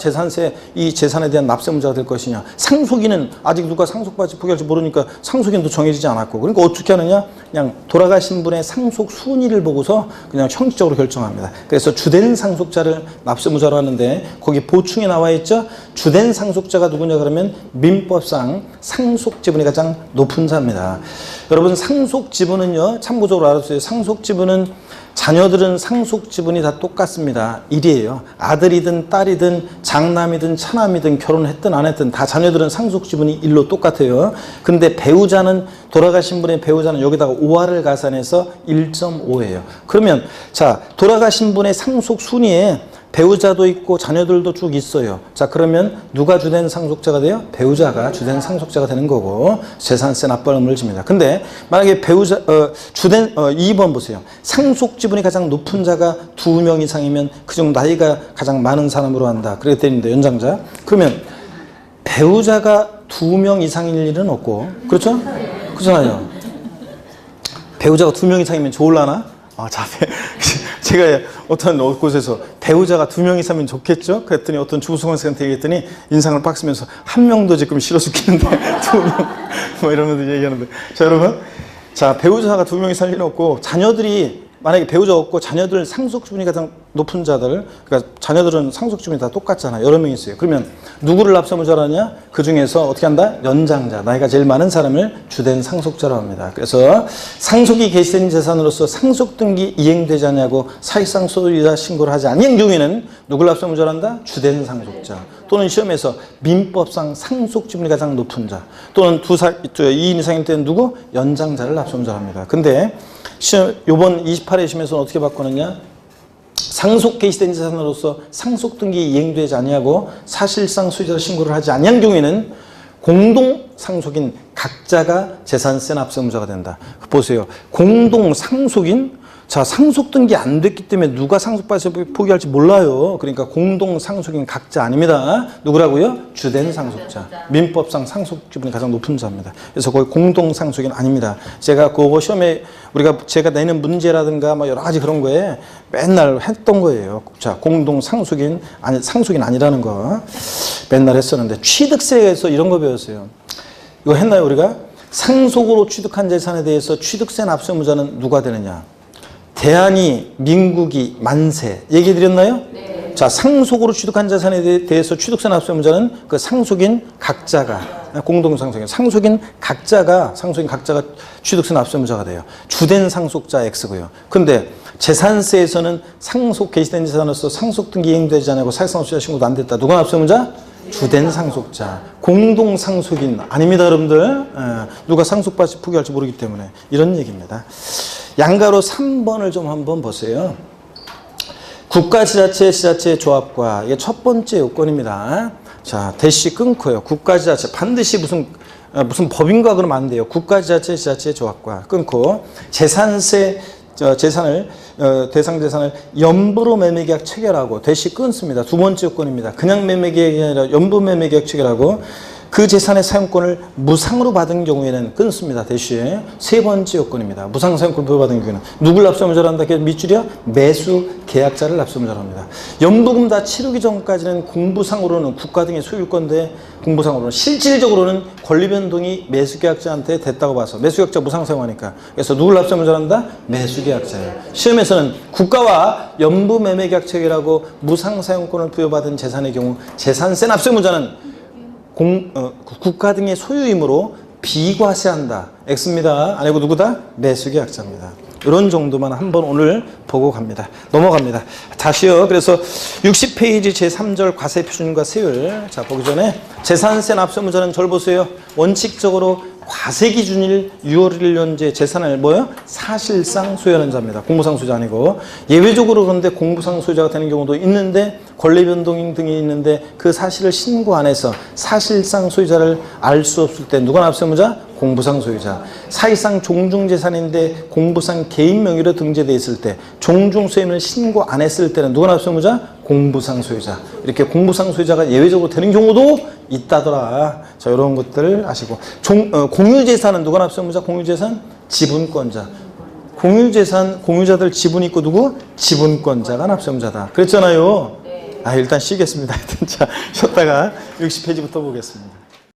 Speaker 1: 이 재산에 대한 납세의무자가 될 것이냐. 상속인은 아직 누가 상속받을지 포기할지 모르니까 상속인도 정해지지 않았고, 그러니까 어떻게 하느냐, 그냥 돌아가신 분의 상속 순위를 보고서 그냥 형식적으로 결정합니다. 그래서 주된 상속자를 납세의무자로 하는데, 거기 보충에 나와 있죠. 주된 상속자가 누구냐 그러면 민법상 상속 지분이 가장 높은 자입니다. 여러분 상속 지분은요, 참고적으로 알아두세요. 상속 지분은 자녀들은 상속 지분이 다 똑같습니다. 1이에요. 아들이든 딸이든 장남이든 차남이든 결혼했든 안 했든 다 자녀들은 상속 지분이 1로 똑같아요. 근데 돌아가신 분의 배우자는 여기다가 5화를 가산해서 1.5예요. 그러면 자, 돌아가신 분의 상속 순위에 배우자도 있고 자녀들도 쭉 있어요. 자, 그러면 누가 주된 상속자가 돼요? 배우자가 주된 상속자가 되는 거고, 재산세 납부할 의무를 집니다. 근데 만약에 2번 보세요. 상속 지분이 가장 높은 자가 2명 이상이면 그중 나이가 가장 많은 사람으로 한다. 그렇게 되는데, 연장자. 그러면 배우자가 2명 이상일 일은 없고, 그렇죠? 그렇잖아요. 배우자가 2명 이상이면 좋을라나? 제가 어떤 곳에서 배우자가 2명 이상이면 좋겠죠? 그랬더니 어떤 주부수강생한테 얘기했더니 인상을 빡 쓰면서 1명도 지금 싫어 죽겠는데 2명 뭐 이러면서 얘기하는데, 자 여러분, 자 배우자가 2명 이상 일은 없고, 자녀들이 만약에 배우자 없고 자녀들 상속 지분이 가장 높은 자들, 그러니까 자녀들은 상속 지분이 다 똑같잖아. 여러 명 있어요. 그러면 누구를 납세의무자로 하냐? 그 중에서 어떻게 한다? 연장자, 나이가 제일 많은 사람을 주된 상속자로 합니다. 그래서 상속이 개시된 재산으로서 상속등기 이행되지 않냐고 사실상 소유자 신고를 하지 않는 경우에는 누구를 납세의무자로 한다? 주된 상속자. 또는 시험에서 민법상 상속 지분이 가장 높은 자, 또는 2인 이상일 때는 누구? 연장자를 납세의무자로 합니다. 근데 요번 28회 시험에서는 어떻게 바꾸느냐? 상속 개시된 재산으로서 상속등기 이행되지 아니하고 사실상 소유자 신고를 하지 아니한 경우에는 공동 상속인 각자가 재산세 납세 의무자가 된다. 보세요. 공동 상속인, 자 상속 등기 안 됐기 때문에 누가 상속받아서 포기할지 몰라요. 그러니까 공동 상속인 각자 아닙니다. 누구라고요? 주된 상속자. 민법상 상속 지분이 가장 높은 자입니다. 그래서 거기 공동 상속인 아닙니다. 제가 그거 시험에 제가 내는 문제라든가 뭐 여러 가지 그런 거에 맨날 했던 거예요. 자 공동 상속인 상속인 아니라는 거 맨날 했었는데, 취득세에서 이런 거 배웠어요. 이거 했나요 우리가? 상속으로 취득한 재산에 대해서 취득세 납세 의무자는 누가 되느냐? 대한이, 민국이, 만세 얘기 드렸나요? 네. 자, 상속으로 취득한 재산에 대해서 취득세 납세 의무자는 그 상속인 각자가 공동상속인. 상속인 각자가 취득세 납세의무자가 돼요. 주된 상속자 X고요. 근데 재산세에서는 상속 개시된 재산으로서 상속 등기 이행되지 않고 사익상속자 신고도 안 됐다. 누가 납세의무자? 주된 상속자. 공동상속인 아닙니다, 여러분들. 누가 상속받을지 포기할지 모르기 때문에 이런 얘기입니다. 양가로 3번을 좀 한번 보세요. 국가지자체, 지자체 조합과 이게 첫 번째 요건입니다. 자, 대시 끊고요. 국가지자체 반드시 무슨 법인과 그러면 안 돼요. 국가지자체, 지자체 조합과 끊고 재산세 재산을 대상 재산을 연부로 매매계약 체결하고 대시 끊습니다. 두 번째 요건입니다. 그냥 매매계약이 아니라 연부 매매계약 체결하고 그 재산의 사용권을 무상으로 받은 경우에는 끊습니다. 대시 세 번째 요건입니다. 무상 사용권을 부여받은 경우에는 누굴 납세의무자로 한다? 밑줄이야? 매수 계약자를 납세의무자로 합니다. 연부금 다 치르기 전까지는 공부상으로는 국가 등의 소유권인데 공부상으로는 실질적으로는 권리 변동이 매수 계약자한테 됐다고 봐서 매수 계약자 무상 사용하니까 그래서 누굴 납세의무자로 한다? 매수 계약자예요. 시험에서는 국가와 연부 매매 계약 체결하고 무상 사용권을 부여받은 재산의 경우 재산세 납세의무자는 국가 등의 소유이므로 비과세한다. X입니다. 아니고 누구다? 매수계약자입니다. 이런 정도만 한번 오늘 보고 갑니다. 넘어갑니다. 다시요. 그래서 60페이지 제3절 과세표준과 세율. 자, 보기 전에 재산세 납세의무자는 절 보세요. 원칙적으로 과세기준일 6월 1일 현재 재산을 뭐요? 사실상 소유하는 자입니다. 공부상 소유자 아니고. 예외적으로 그런데 공부상 소유자가 되는 경우도 있는데 권리 변동 등이 있는데 그 사실을 신고 안 해서 사실상 소유자를 알 수 없을 때 누가 납세의무자? 공부상 소유자. 사실상 종중재산인데 공부상 개인 명의로 등재되어 있을 때 종중소임을 신고 안 했을 때는 누가 납세의무자? 공부상 소유자. 이렇게 공부상 소유자가 예외적으로 되는 경우도 있다더라. 자, 이런 것들 아시고. 공유재산은 누가 납세의무자? 공유재산? 지분권자. 공유재산, 공유자들 지분이 있고 누구? 지분권자가 납세의무자다. 그랬잖아요. 일단 쉬겠습니다. 자, 쉬었다가 60페이지부터 보겠습니다.